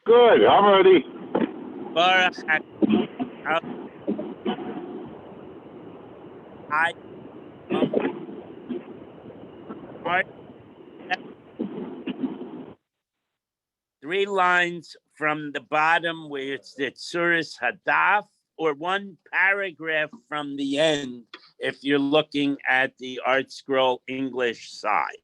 Good. I'm ready. Baruch I are 3 lines from the bottom where it's the Tsuris Hadaf, or one paragraph from the end if you're looking at the Art Scroll English side.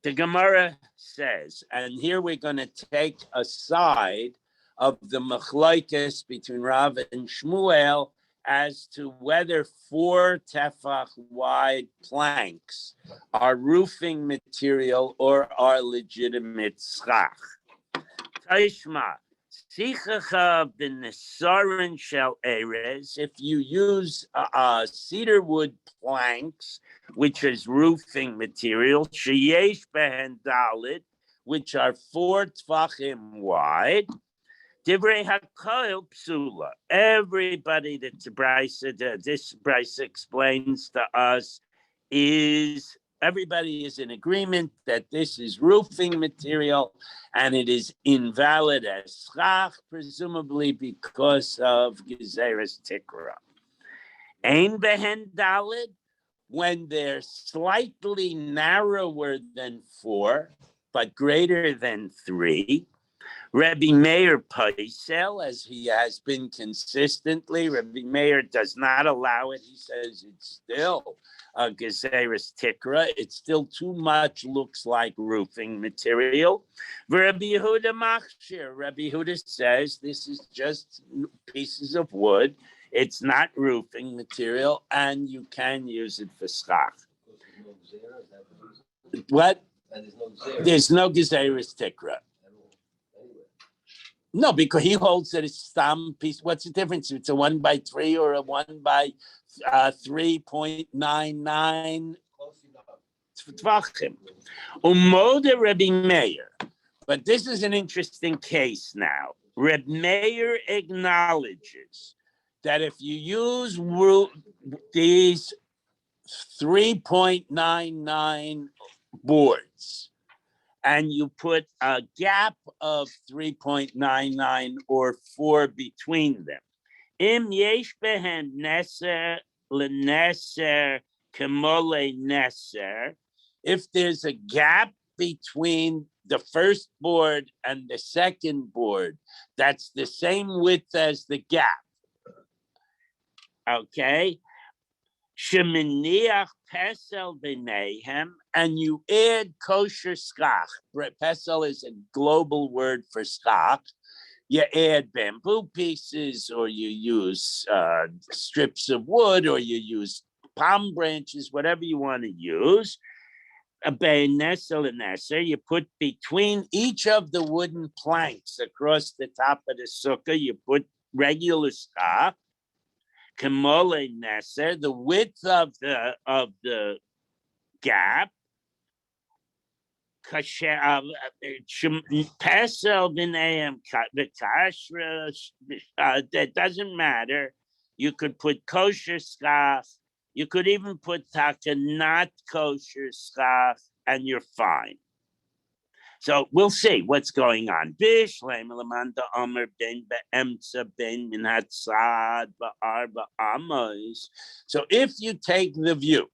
The Gemara says, and here we're going to take a side of the machlokes between Rav and Shmuel as to whether 4 tefach wide planks are roofing material or are legitimate schach. Taishma, sichacha b'nesarin shel erez, if you use cedar wood planks, which is roofing material, sheyesh behen dalid, which are 4 tefachim wide, divrei hakoil psula. Everybody that's a brisa, this brisa explains to us, is everybody is in agreement that this is roofing material and it is invalid as schach, presumably because of gezeres tikra. Ein behen dalid, when they're slightly narrower than 4, but greater than 3. Rabbi Meir Paisel, as he has been consistently, Rabbi Meir does not allow it. He says it's still a gezeres tikra. It still too much looks like roofing material. Rabbi Yehuda Machshir. Rabbi Yehuda says this is just pieces of wood. It's not roofing material, and you can use it for schach. What? There's no gezeres tikra. No, because he holds that it's some piece. What's the difference? If it's a 1x3 or a 1x3.99 tvachim. Umode Rabbi Meir. But this is an interesting case now. Rabbi Meir acknowledges that if you use these 3.99 boards, and you put a gap of 3.99 or 4 between them. Im yesh behen neser leneser kemole neser. If there's a gap between the first board and the second board, that's the same width as the gap. Okay? Sheminiach pesel b'neihem, and you add kosher schach. Pesel is a global word for schach. You add bamboo pieces, or you use strips of wood, or you use palm branches, whatever you want to use. You put between each of the wooden planks across the top of the sukkah, you put regular schach. Kemole neser, the width of the gap. Pesel b'neihem v'kashra. That doesn't matter. You could put kosher schach. You could even put taka not kosher schach, and you're fine. So we'll see what's going on. So if you take the view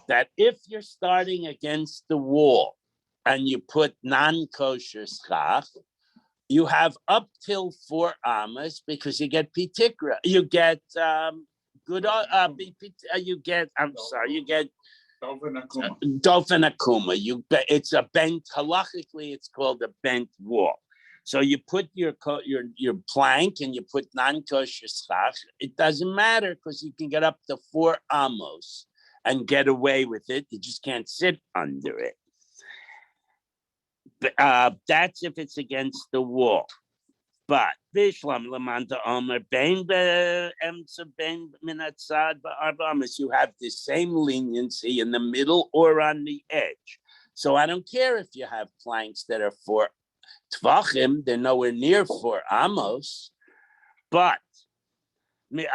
that if you're starting against the wall and you put non-kosher schach, you have up till 4 amas because you get pitikra. You get good. You get. You get Dofen Akuma. It's a bent. Halachically, it's called a bent wall. So you put your plank and you put non-kosher schach. It doesn't matter because you can get up to 4 amos and get away with it. You just can't sit under it. That's if it's against the wall. But Bishlam Lamanta Omer Ben Emsa Ben Minatzad Ba'arbamas, you have the same leniency in the middle or on the edge. So I don't care if you have planks that are 4 tvachim, they're nowhere near 4 amos, but and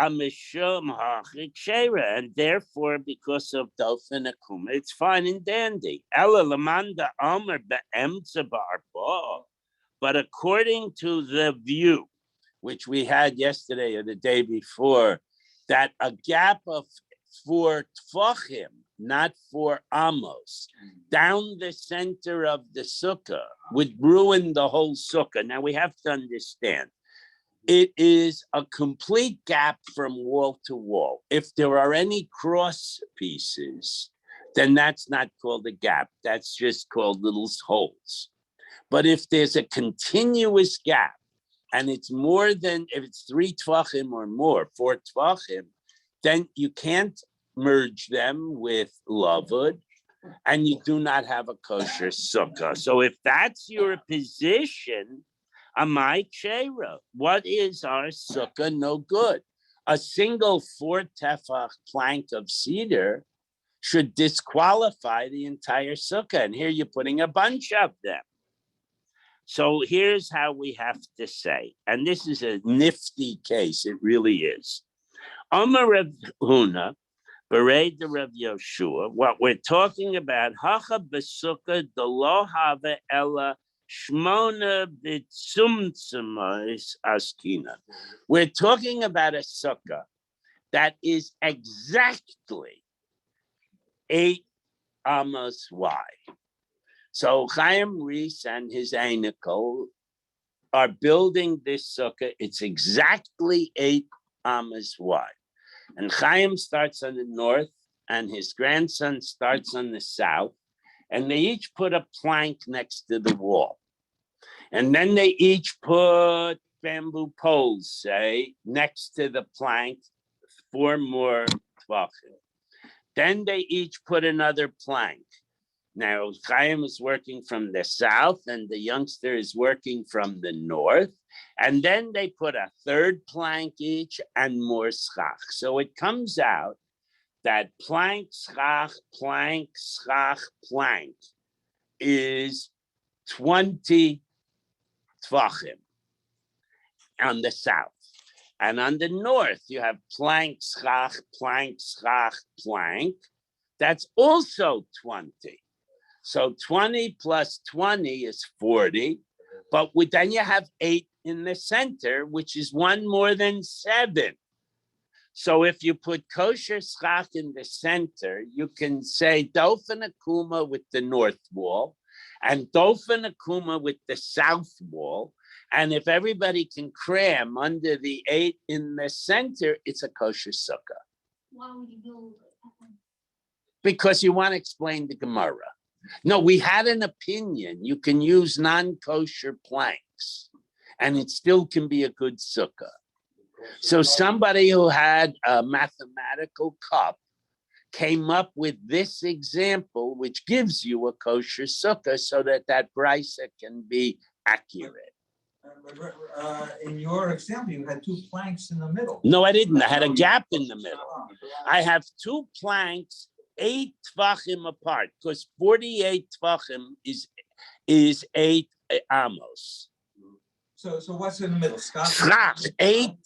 therefore, because of Dofen Akuma, it's fine and dandy. Ella Lamanda Omer Be'emsa Ba'arba. But according to the view, which we had yesterday or the day before, that a gap of 4 tvachim, not 4 amos, down the center of the sukkah would ruin the whole sukkah. Now we have to understand, it is a complete gap from wall to wall. If there are any cross pieces, then that's not called a gap. That's just called little holes. But if there's a continuous gap, and it's more than, if it's 3 tvachim or more, 4 tvachim, then you can't merge them with lavud, and you do not have a kosher sukkah. So if that's your position, amai chera, what is our sukkah no good? A single 4 tefach plank of cedar should disqualify the entire sukkah, and here you're putting a bunch of them. So here's how we have to say, and this is a nifty case, it really is. Amar Rav Huna, Bered the Rav Yoshua, what we're talking about, Hacha Besukkah Delo Hava Ella Shmona Bitsumtsumas Askina. We're talking about a sukkah that is exactly 8 amos wide. So Chaim Reis and his Einikel are building this sukkah. It's exactly 8 amos wide. And Chaim starts on the north and his grandson starts on the south. And they each put a plank next to the wall. And then they each put bamboo poles, say, next to the plank, 4 more tvachim. Then they each put another plank. Now, Chaim is working from the south and the youngster is working from the north. And then they put a 3rd plank each and more schach. So it comes out that plank, schach, plank, schach, plank is 20 tvachim on the south. And on the north, you have plank, schach, plank, schach, plank. That's also 20. So 20 plus 20 is 40, but then you have 8 in the center, which is 1 more than 7. So if you put kosher schach in the center, you can say dofen akuma with the north wall and dofen akuma with the south wall. And if everybody can cram under the 8 in the center, it's a kosher sukkah. Why would you build it? Because you want to explain the Gemara. No, we had an opinion. You can use non-kosher planks and it still can be a good sukkah. So somebody who had a mathematical cup came up with this example, which gives you a kosher sukkah so that brisa can be accurate. In your example, you had 2 planks in the middle. No, I didn't. I had a gap in the middle. I have 2 planks 8 tvachim apart, because 48 tvachim is 8 amos. So what's in the middle? Schach, 8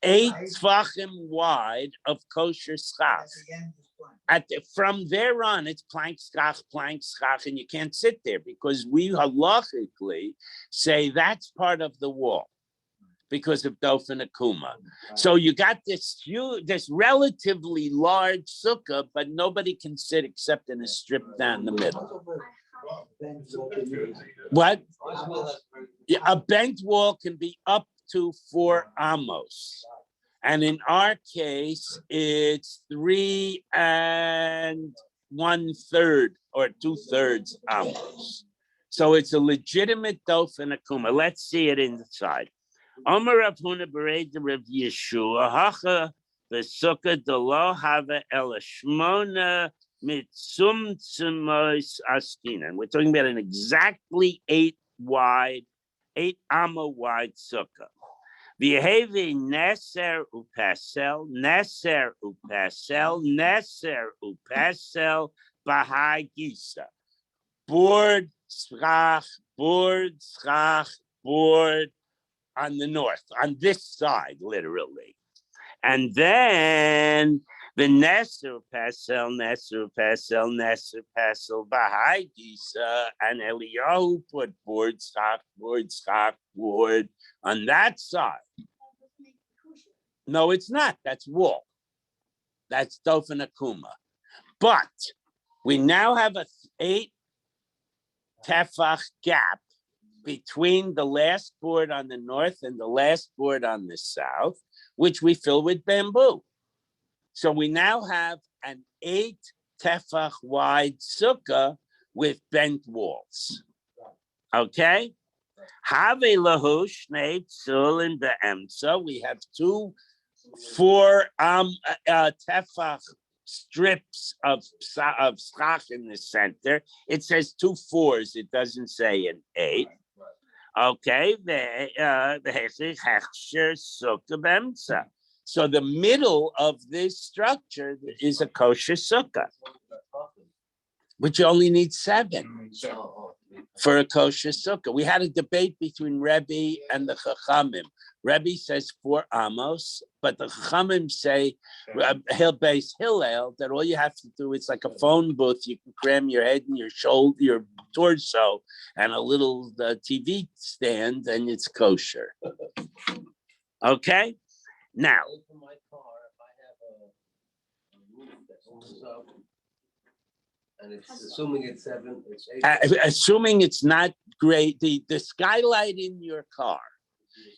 tvachim wide of kosher schach. From there on, it's plank, schach, and you can't sit there because we halachically say that's part of the wall because of dofen akuma. So you got this relatively large sukkah, but nobody can sit except in a strip down the middle. What? Yeah, a bent wall can be up to 4 amos. And in our case, it's 3 1/3 or 2/3 amos. So it's a legitimate dofen akuma. Let's see it inside. Amar Rav Huna Bered the Rav Yeshua Hacha Besukkah Delo Hava Ela Shmona Mitzumtzumos Askina. And we're talking about an exactly 8 amma wide sukkah. V'yehevi neser upesel, neser upesel, neser upesel bahai gisa. Board, schach, board, schach, board on the north, on this side, literally. And then The Nesser Pasel, Nesser Pasel, Nesser Pasel, Bahai Gisa, and Eliyahu put board, board on that side. No, it's not. That's wool. That's Dofen Akuma. But we now have a 8 tefach gap between the last board on the north and the last board on the south, which we fill with bamboo. So we now have an 8 tefach wide sukkah with bent walls. Okay? Have lahu shnei tzulim be'emtza. We have 2 4 tefach strips of schach in the center. It says 2 4s. It doesn't say an 8. Okay, so the middle of this structure is a kosher sukkah, which you only need 7 for a kosher sukkah. We had a debate between Rebbe and the Chachamim. Rebbe says 4 amos, but the Chachamim say, base Hillel, that all you have to do is like a phone booth. You can cram your head and your shoulder, your torso, and a little TV stand, and it's kosher. Okay? Now, For my car, if I have a roof that opens up, and it's assuming it's 7, it's 8. assuming it's not great, the skylight in your car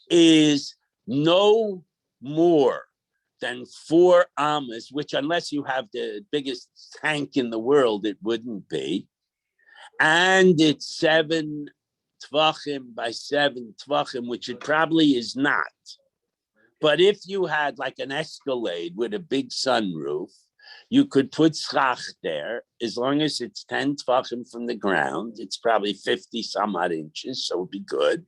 is no more than 4 amas, which unless you have the biggest tank in the world, it wouldn't be. And it's 7 tvachim by 7 tvachim, which it probably is not. But if you had like an Escalade with a big sunroof, you could put schach there as long as it's 10 tvachim from the ground. It's probably 50 some odd inches, so it would be good.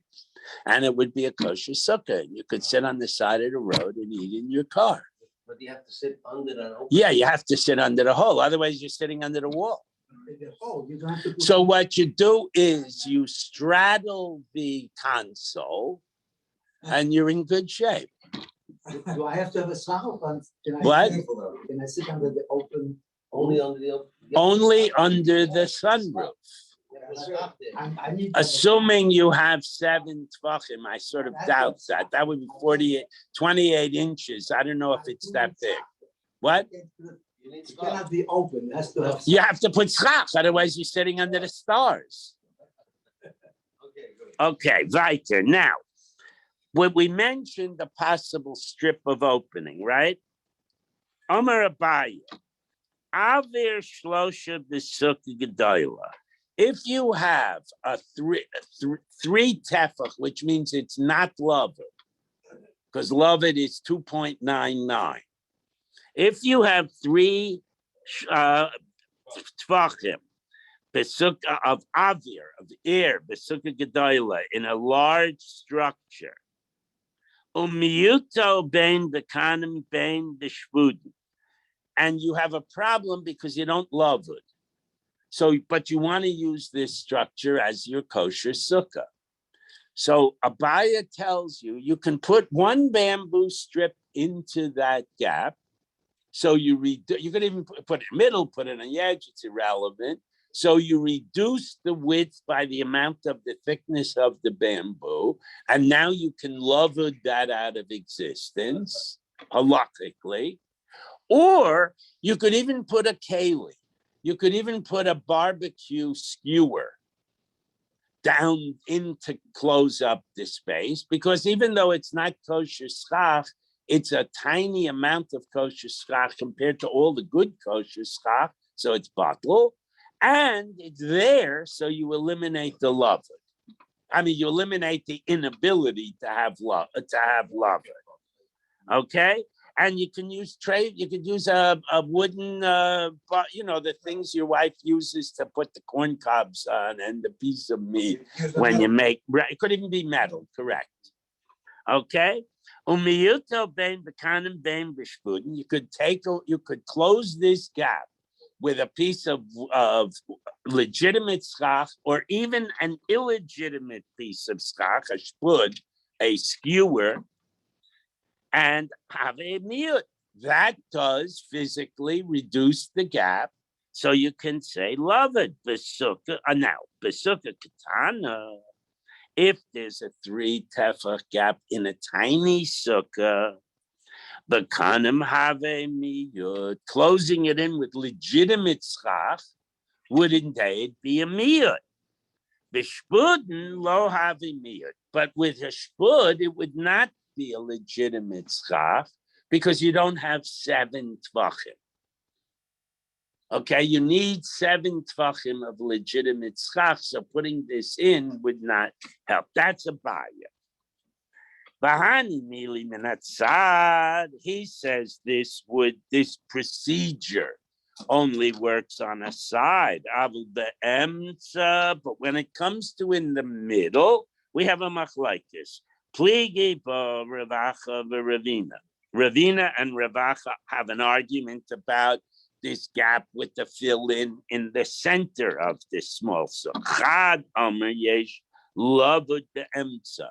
And it would be a kosher sukkah. You could sit on the side of the road and eat in your car. But you have to sit under that open. Yeah, you have to sit under the hole. Otherwise, you're sitting under the wall. So what you do is you straddle the console and you're in good shape. Do I have to have a schach? What? Can I sit under the open? Only under the open. Only under the sunroof. I need. Assuming you have 7 tvachim, I sort of doubt that. That would be 28 inches. I don't know if it's that big. What? You need It cannot be open. It has to have. You have to put schach, otherwise you're sitting under the stars. Okay, good. Okay, weiter. Now, when we mentioned the possible strip of opening, right? Amar Abaye, Avir Shlosha B'Sukkah Gedola. If you have a three tefach, which means it's not loved, because loved is 2.99. If you have 3 tvachim, besukah of avir, of air, besukah gedola, in a large structure, umiyuto bein bekanim bein b'shvudin, and you have a problem because you don't love it. So, but you want to use this structure as your kosher sukkah. So Abaya tells you, you can put 1 bamboo strip into that gap. So you could even put it in the middle, put it on the edge, it's irrelevant. So you reduce the width by the amount of the thickness of the bamboo, and now you can lover that out of existence, halachically. Or you could even put a keli. You could even put a barbecue skewer down in to close up the space, because even though it's not kosher schach, it's a tiny amount of kosher schach compared to all the good kosher schach, so it's bottle, and it's there, so you eliminate the love. I mean, you eliminate the inability to have love. Okay, and you can use tray. You could use a wooden, the things your wife uses to put the corn cobs on and the piece of meat when you make. It could even be metal. Correct. Okay. You could close this gap with a piece of legitimate schach, or even an illegitimate piece of schach, a shpud, a skewer, and have a miyut. that does physically reduce the gap. So you can say, love it, Besukkah. Now, Besukkah Katana, if there's a 3 tefach gap in a tiny sukkah, the kanim have miyud, closing it in with legitimate schach would indeed be a miyud. Bishpuden lo have miyud, but with a shpud, it would not be a legitimate schach because you don't have 7 tvachim. Okay, you need 7 tvachim of legitimate schach, so putting this in would not help. That's a baya. Bahani mili minatzad. He says this procedure only works on a side. Avu be'emtza, but when it comes to in the middle, we have a machlokes. Pligi ba Ravacha v'Ravina. Ravina and Ravacha have an argument about this gap with the fill-in the center of this small sukkah. Chad Amar yesh lavud be'emtza.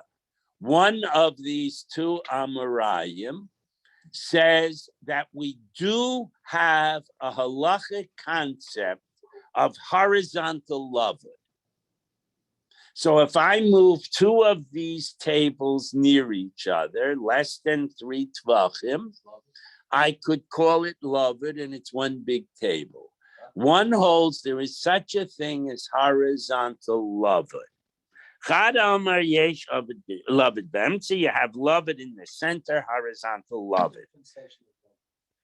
One of these 2 Amarayim says that we do have a halachic concept of horizontal lavud. So if I move 2 of these tables near each other, less than 3 tvachim, I could call it lavud, and it's one big table. One holds there is such a thing as horizontal lavud. Chad Amar yesh lavud be'emtza. You have lavud in the center, horizontal lavud.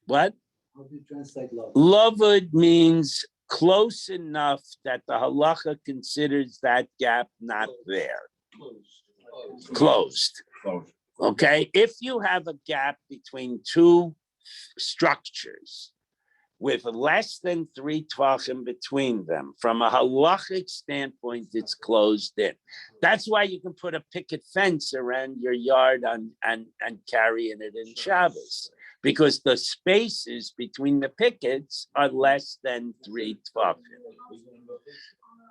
What? How do you translate love? Lavud means close enough that the halacha considers that gap not there. Closed. Okay, if you have a gap between 2 structures with less than 3 tvachim between them, from a halachic standpoint, it's closed in. That's why you can put a picket fence around your yard and carrying it in Shabbos, because the spaces between the pickets are less than 3 tvachim.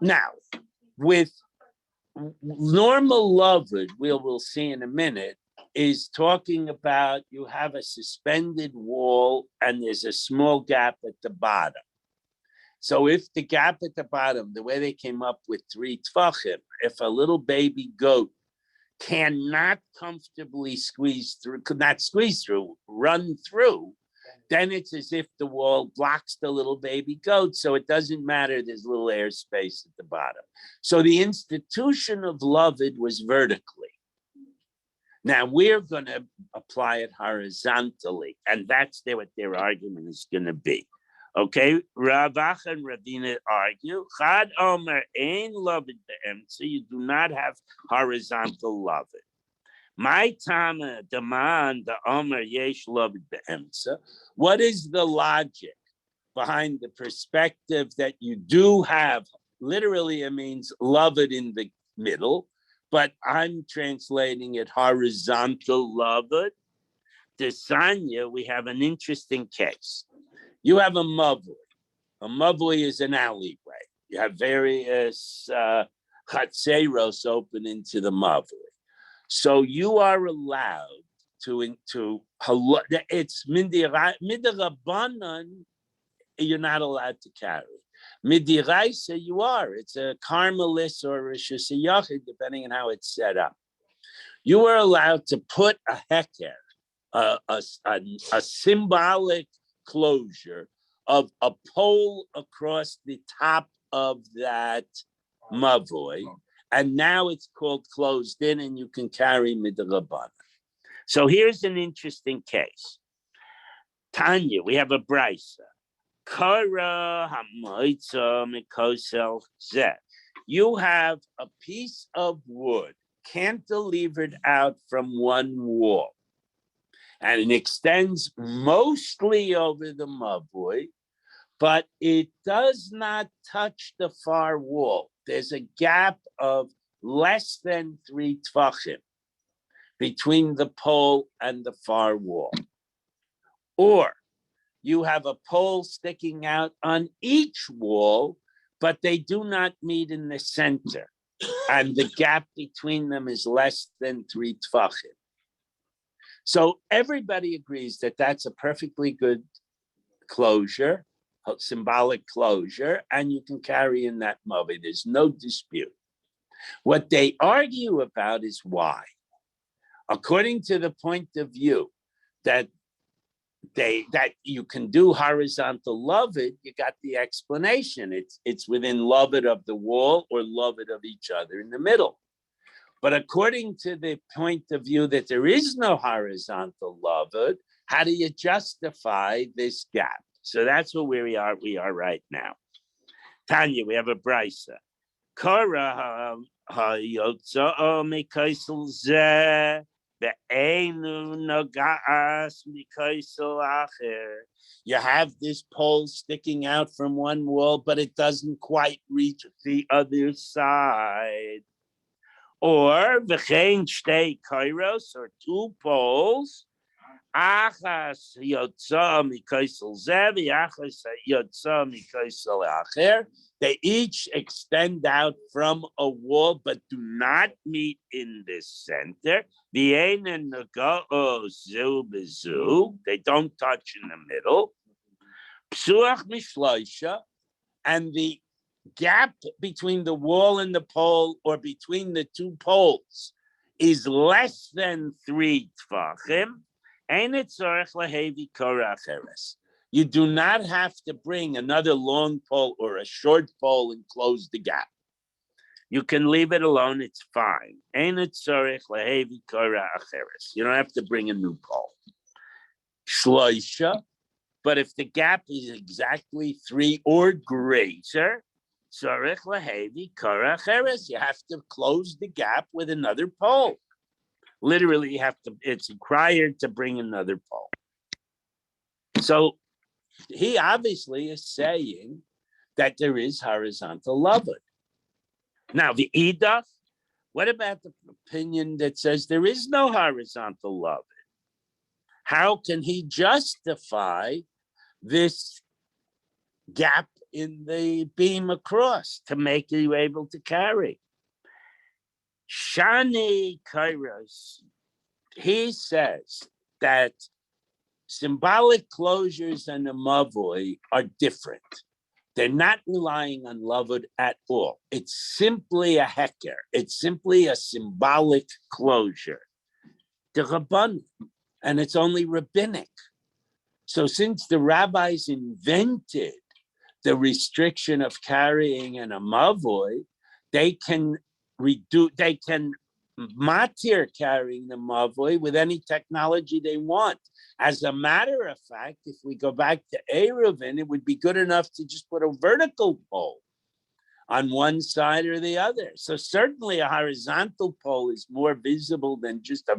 Now, with normal lavud, we'll see in a minute, is talking about you have a suspended wall and there's a small gap at the bottom. So if the gap at the bottom, the way they came up with 3 tvachim, if a little baby goat cannot comfortably run through, then it's as if the wall blocks the little baby goat. So it doesn't matter, there's little airspace at the bottom. So the institution of lavud was vertically. Now we're going to apply it horizontally, and that's what their argument is going to be. Okay, Ravach and Ravina argue, Chad Omer ein lavud be'emtza, you do not have horizontal lavud. My tama demand the Omer yesh lavud be'emtza. What is the logic behind the perspective that you do have, literally it means lavud in the middle, but I'm translating it horizontal lavud. Desanya, we have an interesting case. You have a mavui. A mavui is an alleyway. You have various chatzeros open into the mavui. So you are allowed it's midirabanan, you're not allowed to carry. Midiraisa, you are. It's a Carmelis or a Shusayachid, depending on how it's set up. You are allowed to put a heker, a symbolic closure of a pole across the top of that mavoi, and now it's called closed in, and you can carry midrabanan. So here's an interesting case. Tanya, we have a brisa. Kara hamoitza mikosel zeh. You have a piece of wood cantilevered out from one wall, and it extends mostly over the mavui, but it does not touch the far wall. There's a gap of less than 3 tvachim between the pole and the far wall. Or you have a pole sticking out on each wall, but they do not meet in the center, and the gap between them is less than 3 tvachim. So everybody agrees that that's a perfectly good closure, a symbolic closure, and you can carry in that movie. There's no dispute. What they argue about is why. According to the point of view that you can do horizontal loved, you got the explanation. It's within loved of the wall or loved of each other in the middle. But according to the point of view that there is no horizontal loved, how do you justify this gap? So that's where we are right now. Tanya, we have a brisa. Kara hayotza mikaisel zeh ve'enu nagaas mikaisel acher. You have this pole sticking out from one wall, but it doesn't quite reach the other side. Or v'chein shtei kairos, or two poles. Achas yotza mikaisel zeh ve'achas yotza mikaisel acher. They each extend out from a wall, but do not meet in the center. They don't touch in the middle. And the gap between the wall and the pole, or between the two poles, is less than 3 tfachim. You do not have to bring another long pole or a short pole and close the gap. You can leave it alone, it's fine. You don't have to bring a new pole. Shloisha, but if the gap is exactly 3 or greater, you have to close the gap with another pole. Literally, it's required to bring another pole. So he obviously is saying that there is horizontal loved. Now, the idach, what about the opinion that says there is no horizontal loved? How can he justify this gap in the beam across to make you able to carry? Shani Kairos, he says that symbolic closures and a mavoi are different. They're not relying on loved at all. It's simply a heker. It's simply a symbolic closure. The Rabban, and it's only rabbinic. So since the rabbis invented the restriction of carrying an amavoy, they can matir carrying the mavoy with any technology they want. As a matter of fact, if we go back to Eruvin, it would be good enough to just put a vertical pole on one side or the other. So certainly a horizontal pole is more visible than just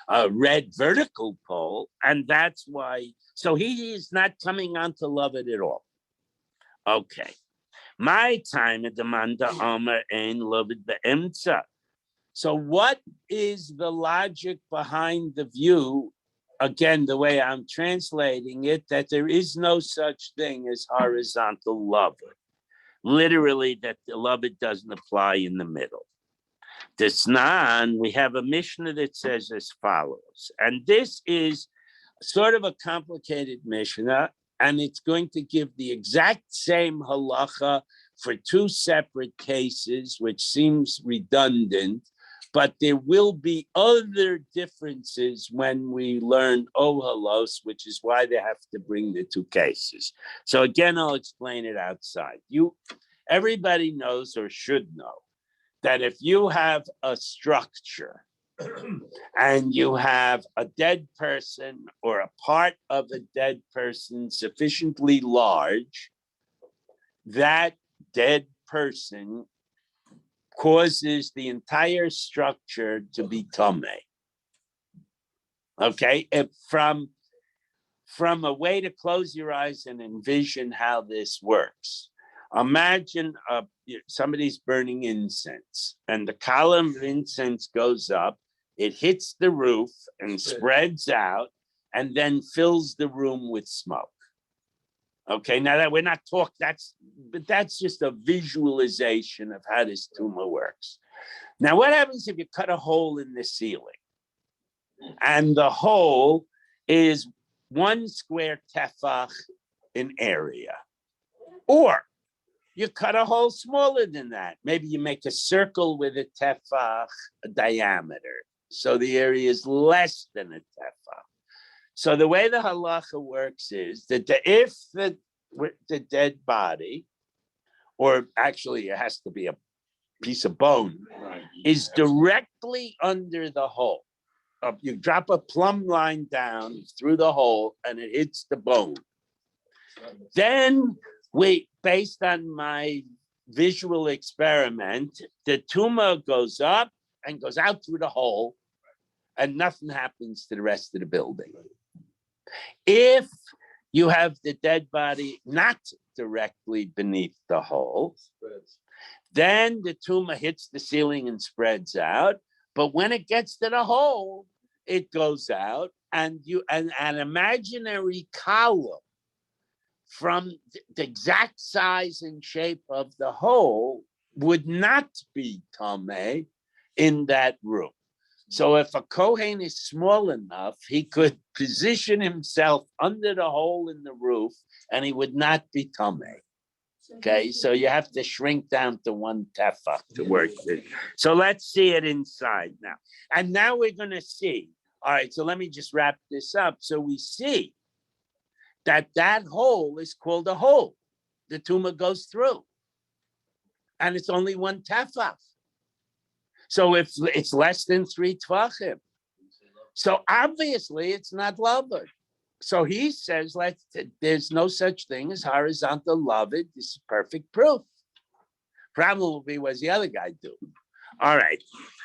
a red vertical pole. And that's why, so he is not coming on to love it at all. Okay. My time at the Manda Omer ain't love it be'emtza. So what is the logic behind the view, again, the way I'm translating it, that there is no such thing as horizontal love? Literally, that the love it doesn't apply in the middle. Desnan, we have a Mishnah that says as follows, and this is sort of a complicated Mishnah, and it's going to give the exact same halacha for 2 separate cases, which seems redundant, but there will be other differences when we learn Ohalos, which is why they have to bring the 2 cases. So again, I'll explain it outside. Everybody knows or should know that if you have a structure and you have a dead person or a part of a dead person sufficiently large, that dead person causes the entire structure to be tameh. Okay, from a way to close your eyes and envision how this works. Imagine somebody's burning incense, and the column of incense goes up, it hits the roof and spreads out, and then fills the room with smoke. Okay, now that we're not talking, that's just a visualization of how this tumor works. Now, what happens if you cut a hole in the ceiling? and the hole is 1 square tefach in area. Or you cut a hole smaller than that. Maybe you make a circle with a tefach diameter, so the area is less than a tefach. So the way the halacha works is that if the dead body, or actually it has to be a piece of bone, is directly under the hole. You drop a plumb line down through the hole and it hits the bone. Then based on my visual experiment, the tumor goes up and goes out through the hole and nothing happens to the rest of the building. If you have the dead body not directly beneath the hole, then the tumor hits the ceiling and spreads out. But when it gets to the hole, it goes out, and an imaginary column from the exact size and shape of the hole would not be tameh in that room. So if a Kohen is small enough, he could position himself under the hole in the roof and he would not be tameh. Okay, so you have to shrink down to 1 tefach to work with. So let's see it inside now. And now we're going to see. All right, so let me just wrap this up. So we see that hole is called a hole. The tumor goes through. And it's only 1 tefach. So if it's less than 3 tvachim. So obviously it's not loved. So he says, there's no such thing as horizontal loved. This is perfect proof. Problem will be, what's the other guy do? All right.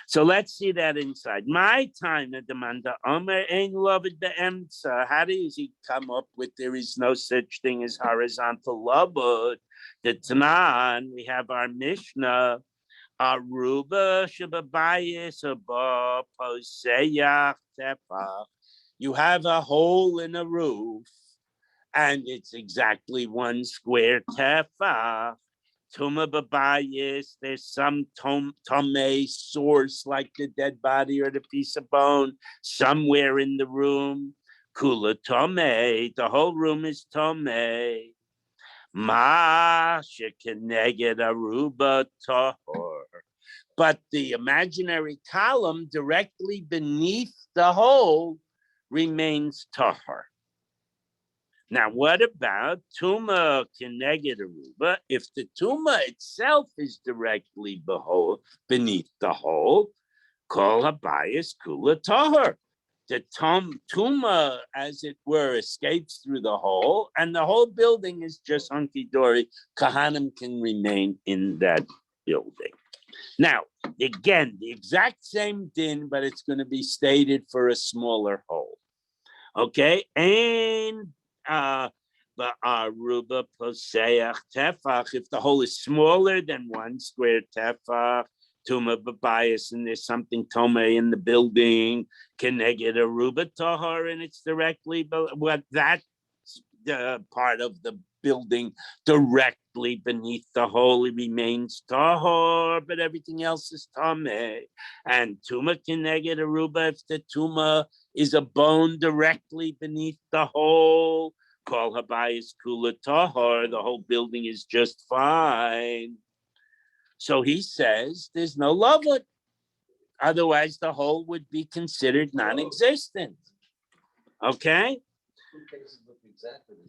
So let's see that inside. My time at the Manda Omer ain't loved the emsa. How does he come up with there is no such thing as horizontal loved? The Tanan, we have our Mishnah. Aruba shababayis aba poseyach tefach. You have a hole in a roof, and it's exactly 1 square tefach. Tuma babayis, there's some tomei source like the dead body or the piece of bone somewhere in the room. Kula tomei, the whole room is tomei. Ma shekeneged aruba tahor. But the imaginary column directly beneath the hole remains tahor. Now, what about tuma keneged aruba? If the tuma itself is directly beneath the hole, kol habayis kula tahor. The tuma, as it were, escapes through the hole, and the whole building is just hunky-dory. Kahanim can remain in that building. Now, again, the exact same din, but it's going to be stated for a smaller hole. Okay? And the aruba poseach tefach, if the hole is smaller than 1 square tefach, tuma babayis, and there's something tomei in the building, keneged aruba tahor, and it's directly what that part of the building directly beneath the hole, it remains tahor, but everything else is tameh. And tuma keneged aruba, if the tuma is a bone directly beneath the hole, kol habayis kula tahor, the whole building is just fine. So he says there's no lavud. Otherwise, the hole would be considered non-existent. Okay?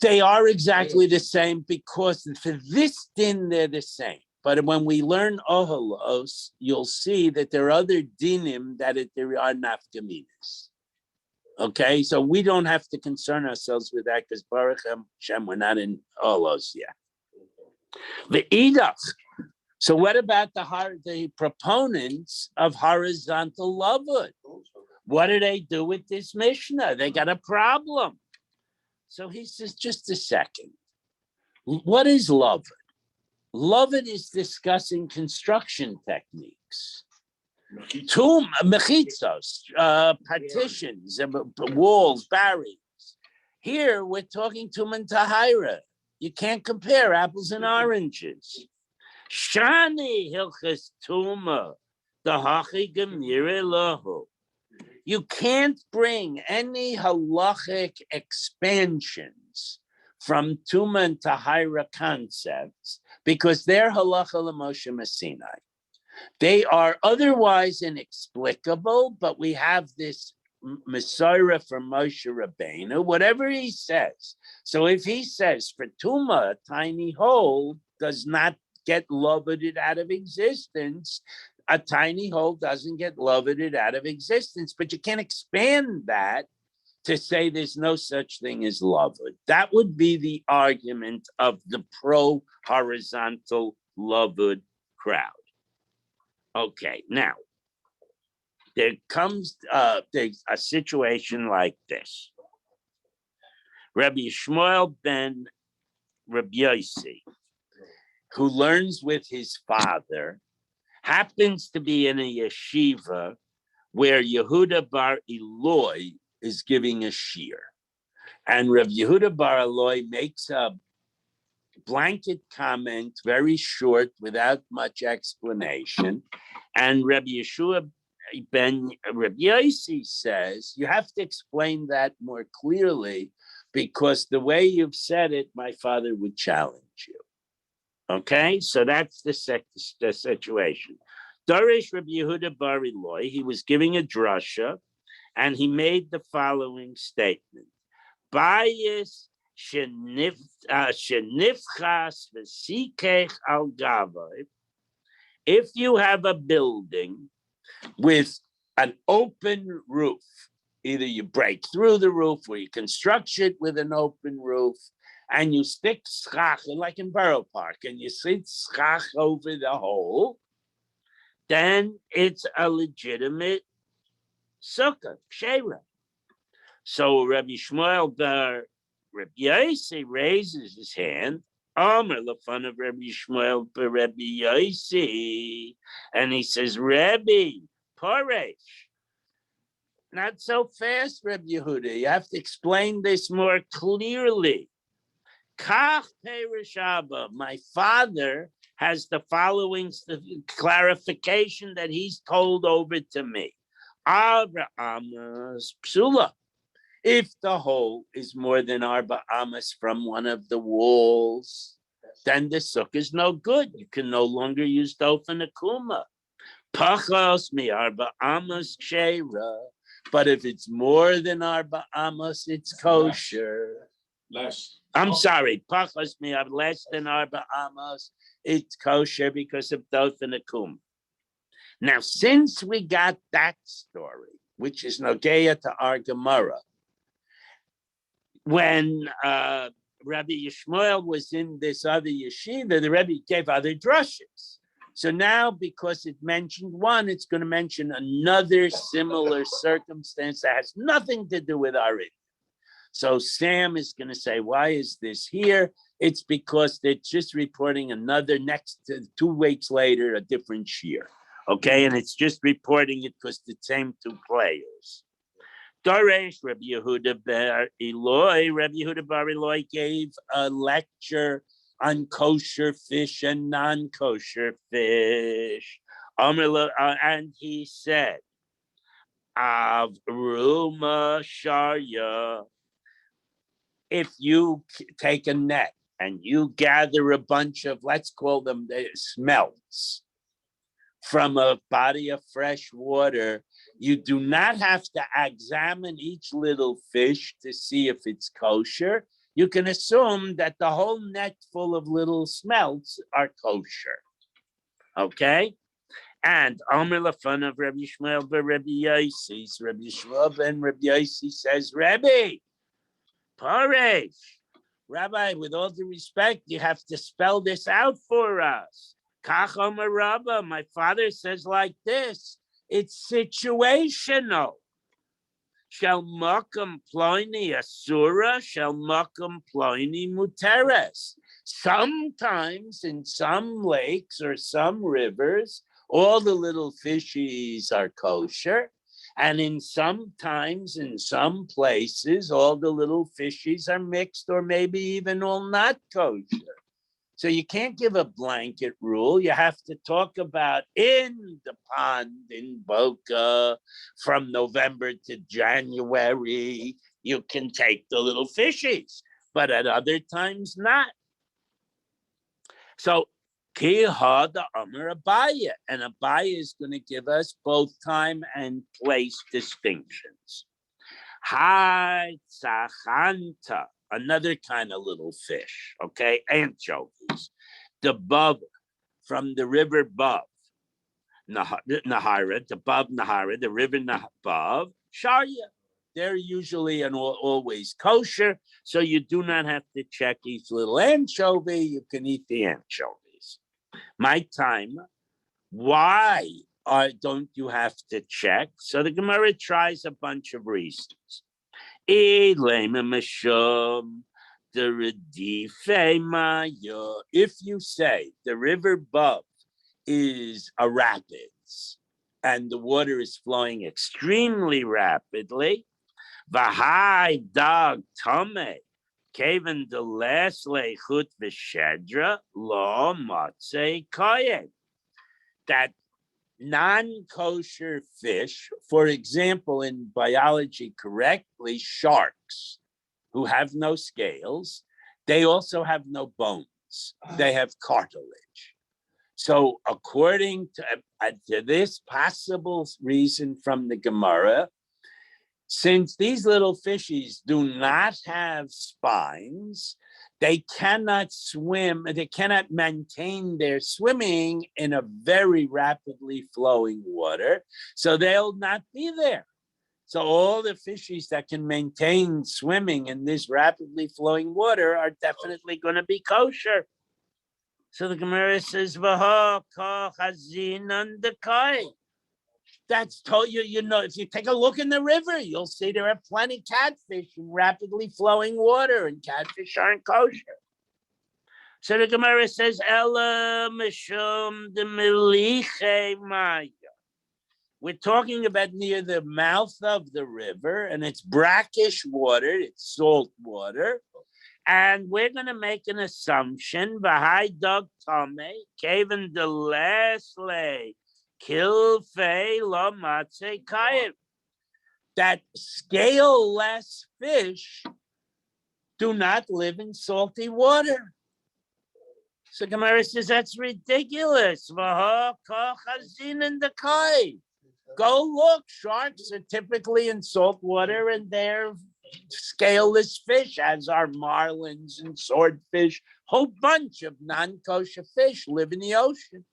They are exactly the same because for this din, they're the same. But when we learn oholos, you'll see that there are other dinim that there are nafkaminas. Okay? So we don't have to concern ourselves with that because Baruch Hashem, we're not in oholos yet. The idach. So what about the proponents of horizontal lavud? What do they do with this Mishnah? They got a problem. So he says, just a second. What is lavud? Lavud is discussing construction techniques. Mechitzos, partitions, walls, barriers. Here we're talking tum and tahira. You can't compare apples and oranges. Shani hilchas tuma, the hachi gemire lahu. You can't bring any halachic expansions from Tuma and Tahira concepts because they're halacha l'Moshe Messinai. They are otherwise inexplicable, but we have this Messiah from Moshe Rabbeinu, whatever he says. So if he says for Tuma, a tiny hole does not get loveted out of existence, a tiny hole doesn't get loveted out of existence, but you can't expand that to say there's no such thing as loved. That would be the argument of the pro-horizontal loved crowd. Okay, now, there's a situation like this. Rabbi Shmuel ben Rabbi Yossi, who learns with his father, happens to be in a yeshiva where Yehuda bar Eloi is giving a shir. And Rabbi Yehuda bar Eloi makes a blanket comment, very short, without much explanation. And Rabbi Yeshua ben Rabbi Yossi says, you have to explain that more clearly because the way you've said it, my father would challenge you. Okay, so that's the situation. Darish Rabbi Yehuda bar Eloi, he was giving a drasha, and he made the following statement. Bias shenifchas v'sikech al gavai. If you have a building with an open roof, either you break through the roof or you construct it with an open roof, and you stick schach, like in Borough Park, and you stick schach over the hole, then it's a legitimate sukkah, shera. So Rabbi Shmuel bar Rabbi Yossi raises his hand, Omer lefan of Rabbi Shmuel bar Rabbi Yossi, and he says, Rabbi, Poresh, not so fast, Rabbi Yehuda. You have to explain this more clearly. Kach Perish Abba, my father has the following clarification that he's told over to me. Abraham's psula. If the hole is more than Arba Amas from one of the walls, then the sukkah is no good. You can no longer use Dofen Akuma. Pachos mi Arba Amas Sheira. But if it's more than Arba Amas, it's kosher. Less. I'm sorry, Pachos mi less than Arba Amas, it's kosher because of Dofen Akum. Now, since we got that story, which is Nogeya to our Gemara, when Rabbi Yishmael was in this other yeshiva, the Rebbe gave other drushes. So now, because it mentioned one, it's going to mention another similar circumstance that has nothing to do with our Indian. So Sam is going to say, why is this here? It's because they're just reporting another next 2 weeks later, a different shear. Okay, and it's just reporting it because the same 2 players. Doresh Rabbi Yehuda bar Eloi. Rabbi Yehuda bar Eloi gave a lecture on kosher fish and non-kosher fish. And he said, Avruma Sharya, if you take a net and you gather a bunch of, let's call them the smelts, from a body of fresh water, you do not have to examine each little fish to see if it's kosher. You can assume that the whole net full of little smelts are kosher. Okay? And Omer lefan of Rabbi Shmuel bar Rabbi Yossi, Rabbi Shmuel ben Rabbi Yossi says, Rabbi, Paresh, Rabbi, with all due respect, you have to spell this out for us. Kach Omer Rabba, my father says like this, it's situational. Shall makam ploini asura, shall makam ploini muteres. Sometimes in some lakes or some rivers, all the little fishies are kosher. And in some places, all the little fishies are mixed or maybe even all not kosher. So you can't give a blanket rule. You have to talk about in the pond in Boca from November to January, you can take the little fishies, but at other times not. So Kiha the Amr Abaya, and Abaya is going to give us both time and place distinctions. Hai Tzachanta, another kind of little fish, okay, anchovies. The Bub from the river Bub, Nahara, the Bub Nahara, the river Bub, Sharya. They're usually and always kosher, so you do not have to check each little anchovy. You can eat the anchovies. My time, why don't you have to check? So the Gemara tries a bunch of reasons. If you say the river Bub is a rapids and the water is flowing extremely rapidly, Vahai dag tome, Kaven de lesle chut v'shedra lo matze koyen. That non-kosher fish, for example, in biology correctly, sharks who have no scales, they also have no bones. They have cartilage. So according to this possible reason from the Gemara, since these little fishies do not have spines, they cannot swim, they cannot maintain their swimming in a very rapidly flowing water, so they'll not be there. So all the fishies that can maintain swimming in this rapidly flowing water are definitely going to be kosher. So the Gemara says, "Vaha ka chazinan dekai." That's told you, if you take a look in the river, you'll see there are plenty catfish in rapidly flowing water, and catfish aren't kosher. So the Gemara says, Ella mishum de miliche maya. We're talking about near the mouth of the river, and it's brackish water, it's salt water. And we're going to make an assumption, Vahai dog tome, kaven de lesle, kilfe lo matze kayim, that scaleless fish do not live in salty water. So Gemara says that's ridiculous. Go look. Sharks are typically in salt water, and they're scaleless fish, as are marlins and swordfish. Whole bunch of non-kosher fish live in the ocean.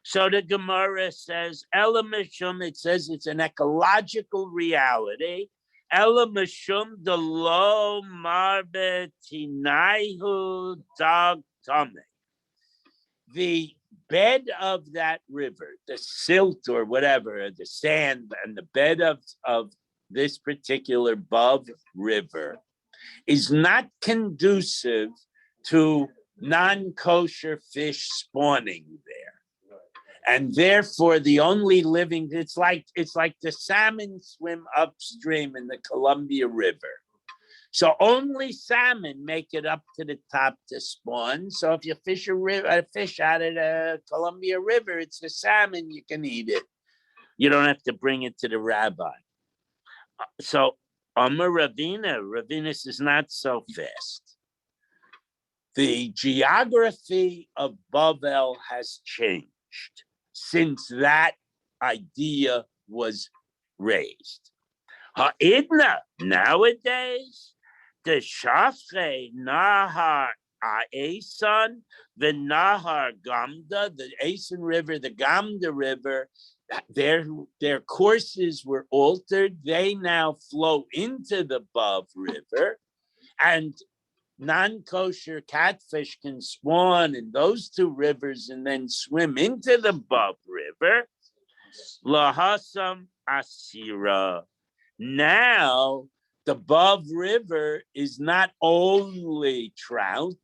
So the Gemara says, Elamishum, it says it's an ecological reality. Elamishum de lo marbetinaihu dag tame. The bed of that river, the silt or whatever, the sand and the bed of this particular Bub River is not conducive to non-kosher fish spawning there. And therefore, the only living, it's like the salmon swim upstream in the Columbia River. So only salmon make it up to the top to spawn. So if you fish a fish out of the Columbia River, it's a salmon, you can eat it. You don't have to bring it to the rabbi. So Ravinus is not so fast. The geography of Bavel has changed since that idea was raised. Ha'idna, nowadays, the Shafre Nahar Aeson, the Nahar Gamda, the Aeson River, the Gamda River, their courses were altered. They now flow into the Bub River, and non-kosher catfish can spawn in those two rivers and then swim into the Bub River. Lahasam Asira. Now, the Bub River is not only trout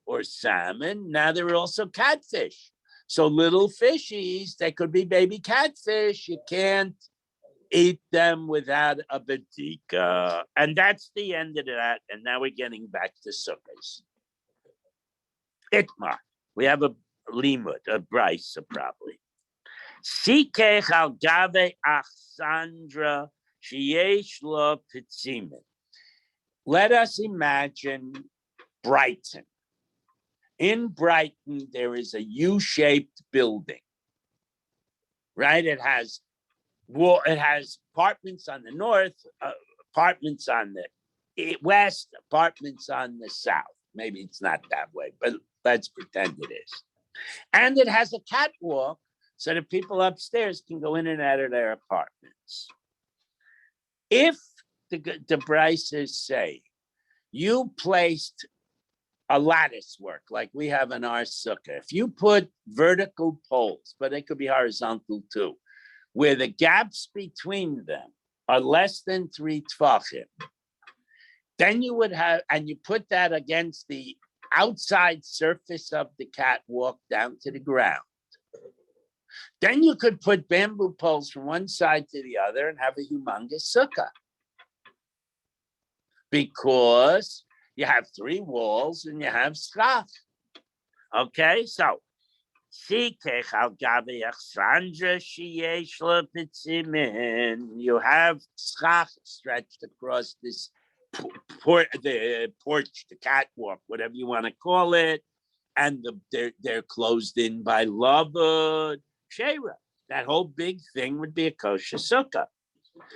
or salmon, now there are also catfish. So little fishies, they could be baby catfish. You can't eat them without a badika. And that's the end of that. And now we're getting back to sukkahs. Itmar. We have a limud, a brisa probably. Sikech al gave achsandra sheyesh lo pitzimin. Let us imagine Brighton. In Brighton, there is a U-shaped building, right? It has apartments on the north, apartments on the west, apartments on the south. Maybe it's not that way, but let's pretend it is. And it has a catwalk so that people upstairs can go in and out of their apartments. If the Bryces say you placed a lattice work like we have in our sukkah, if you put vertical poles, but they could be horizontal too, where the gaps between them are less than 3 tvachim, then you would have, and you put that against the outside surface of the catwalk down to the ground. Then you could put bamboo poles from one side to the other and have a humongous sukkah. Because you have 3 walls and you have schach. Okay, so you have schach stretched across this the porch, the catwalk, whatever you want to call it, and they're closed in by lavud shera. That whole big thing would be a kosher sukkah.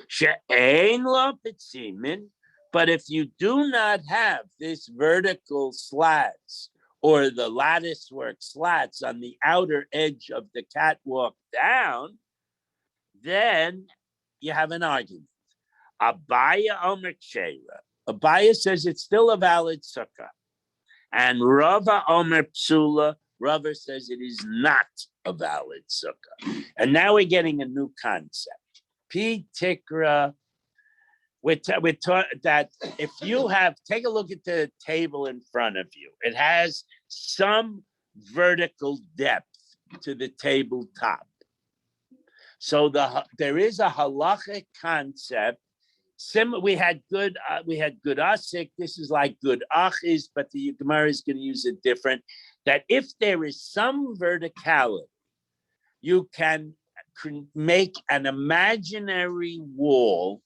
She'ein lo pitzimin. But if you do not have this vertical slats or the lattice work slats on the outer edge of the catwalk down, then you have an argument. Abaya Omer Kshera. Abaya says it's still a valid sukkah. And Rava Omer Psula, Rava says it is not a valid sukkah. And now we're getting a new concept. P. Tikra. We're taught that if you have, take a look at the table in front of you. It has some vertical depth to the tabletop. So there is a halachic concept. We had good asik. This is like good achis, but the Gemara is going to use it different. That if there is some verticality, you can make an imaginary wall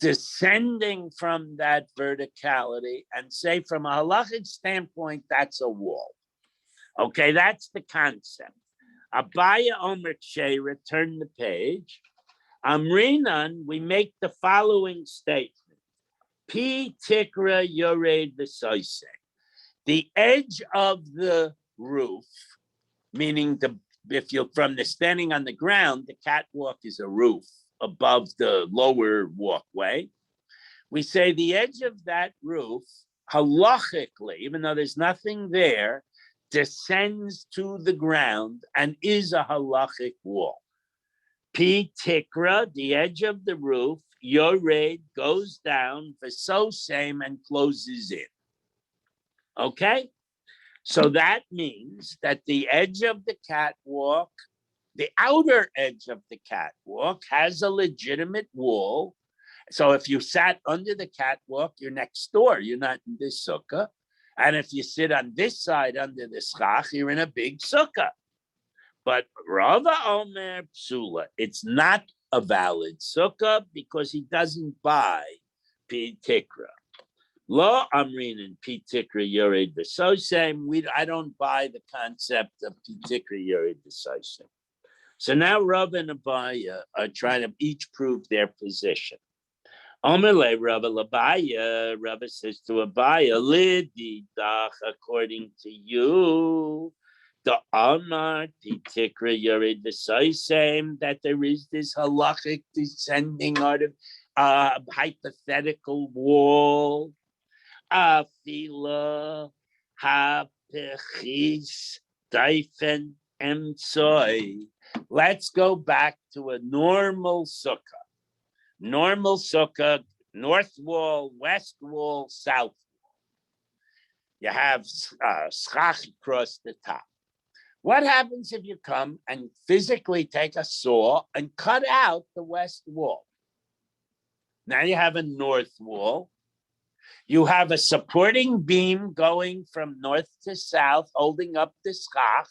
descending from that verticality and say from a halachic standpoint, that's a wall. Okay, that's the concept. Abaya Omer Kshera, turn the page. Amrinan, we make the following statement. P tikra yored v'soise. The edge of the roof, meaning if you're from the standing on the ground, the catwalk is a roof above the lower walkway. We say the edge of that roof, halachically, even though there's nothing there, descends to the ground and is a halachic wall. P tikra, the edge of the roof, yored, goes down, v'so same, and closes in. Okay? So that means that the edge of the catwalk, the outer edge of the catwalk has a legitimate wall. So if you sat under the catwalk, you're next door. You're not in this sukkah. And if you sit on this side under the schach, you're in a big sukkah. But Rava Omer Psula, it's not a valid sukkah because he doesn't buy Pi Tikra. Lo Amrin and Pi Tikra Yored V'Sosem. I don't buy the concept of Pi Tikra Yored V'Sosem. So now Rava and Abaya are trying to each prove their position. Omerle Rava Labaya, Rava says to Abaya, Lidi Dach, according to you, the Amar Tikra Yored V'Sosem, that there is this halachic descending out of hypothetical wall. Afila hapechis daifen emtsoi. Let's go back to a normal sukkah. Normal sukkah, north wall, west wall, south wall. You have schach across the top. What happens if you come and physically take a saw and cut out the west wall? Now you have a north wall. You have a supporting beam going from north to south, holding up the schach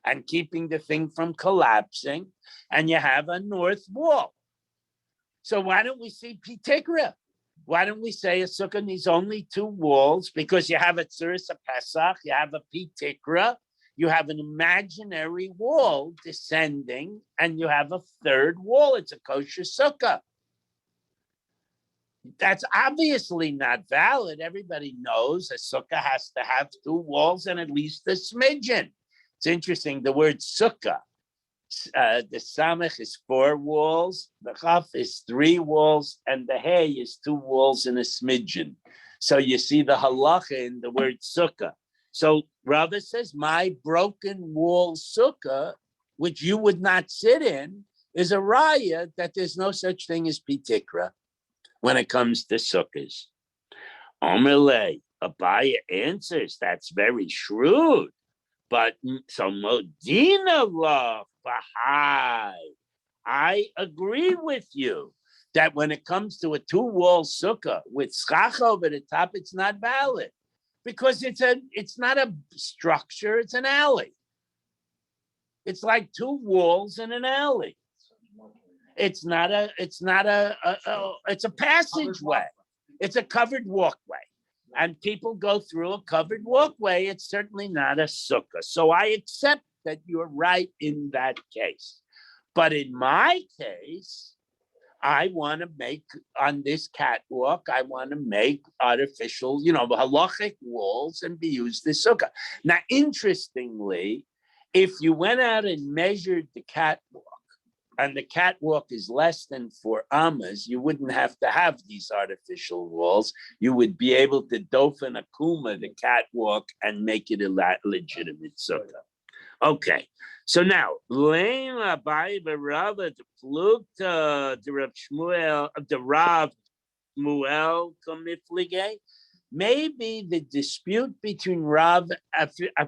and keeping the thing from collapsing. And you have a north wall. So why don't we see Pitikra? Why don't we say a sukkah needs only two walls? Because you have a tzuris, a pesach, you have a Pitikra, you have an imaginary wall descending, and you have a third wall. It's a kosher sukkah. That's obviously not valid. Everybody knows a sukkah has to have two walls and at least a smidgen. It's interesting, the word sukkah, the samech is 4 walls, the chaf is 3 walls, and the hay is 2 walls and a smidgen. So you see the halacha in the word sukkah. So Rava says, my broken wall sukkah, which you would not sit in, is a raya that there's no such thing as pitikra when it comes to sukkahs. Omerle, Abaya answers, that's very shrewd. But so Modina love, Bahai. I agree with you that when it comes to a 2-wall sukkah with schach over the top, it's not valid because it's not a structure, it's an alley. It's like 2 walls in an alley. It's a passageway. It's a covered walkway. And people go through a covered walkway. It's certainly not a sukkah. So I accept that you're right in that case. But in my case, I want to make on this catwalk, I want to make artificial, halachic walls and be used as sukkah. Now, interestingly, if you went out and measured the catwalk, and the catwalk is less than 4 amas, you wouldn't have to have these artificial walls. You would be able to dofen akuma the catwalk and make it a legitimate sukkah. Okay, so now, Lema by the Rav the Plukta, the Rav Shmuel, the Rav Shmuel Komiflige. Maybe the dispute between Rav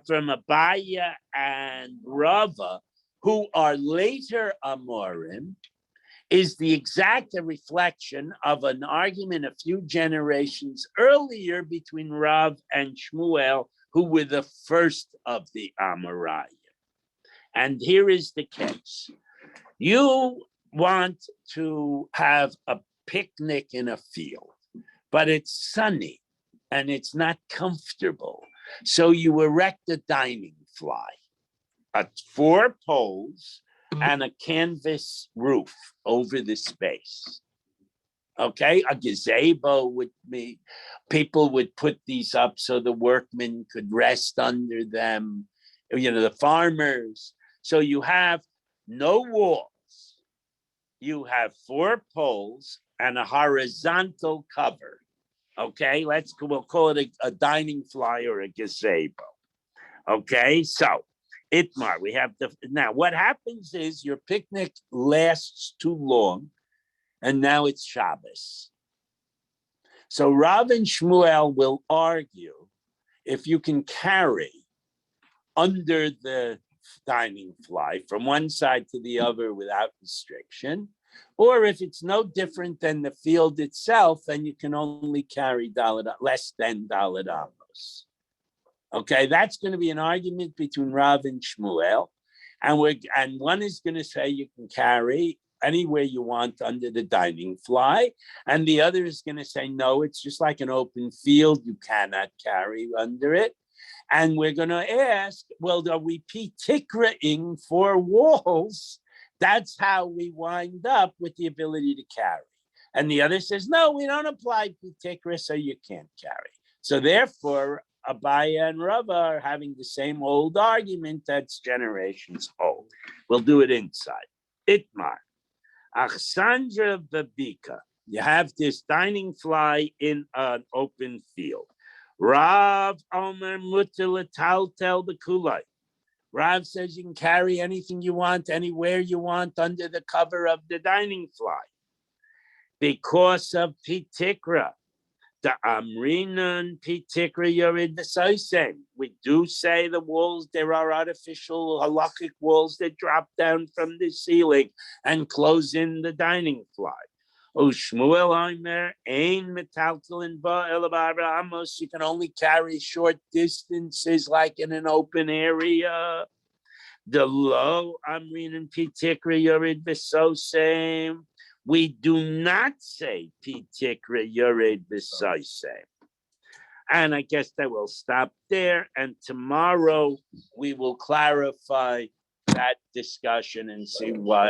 from Abaya and Rava, who are later Amorim, is the exact reflection of an argument a few generations earlier between Rav and Shmuel, who were the first of the Amorai. And here is the case. You want to have a picnic in a field, but it's sunny and it's not comfortable. So you erect a dining fly. 4 poles and a canvas roof over the space. Okay, a gazebo would be, people would put these up so the workmen could rest under them, the farmers. So you have no walls. You have 4 poles and a horizontal cover. Okay, we'll call it a dining fly or a gazebo. Okay, so Itmar, we have now what happens is your picnic lasts too long and now it's Shabbos. So Rav and Shmuel will argue if you can carry under the dining fly from one side to the other without restriction, or if it's no different than the field itself, then you can only carry less than Daled Amos. Okay, that's going to be an argument between Rav and Shmuel, and one is going to say you can carry anywhere you want under the dining fly, and the other is going to say no, it's just like an open field, you cannot carry under it. And we're going to ask, well, are we tikraing 4 walls? That's how we wind up with the ability to carry. And the other says, no, we don't apply tikra, so you can't carry. So therefore, Abaya and Rava are having the same old argument that's generations old. We'll do it inside. Itmar. Achsandra Babika. You have this dining fly in an open field. Rav Omer Mutil Taltel the Kulai. Rav says you can carry anything you want, anywhere you want, under the cover of the dining fly. Because of Pitikra. The Amrinan Pitikra Yorid V'Saisen. We do say the walls, there are artificial halakhic walls that drop down from the ceiling and close in the dining fly. Shmuel Omer, Ein Metaltalin Ba Elabara Amos. You can only carry short distances like in an open area. The low I'm reading Pitikra Yorid Visosem. We do not say Pitikra Yorid Visosem. And I guess I will stop there. And tomorrow we will clarify that discussion and see what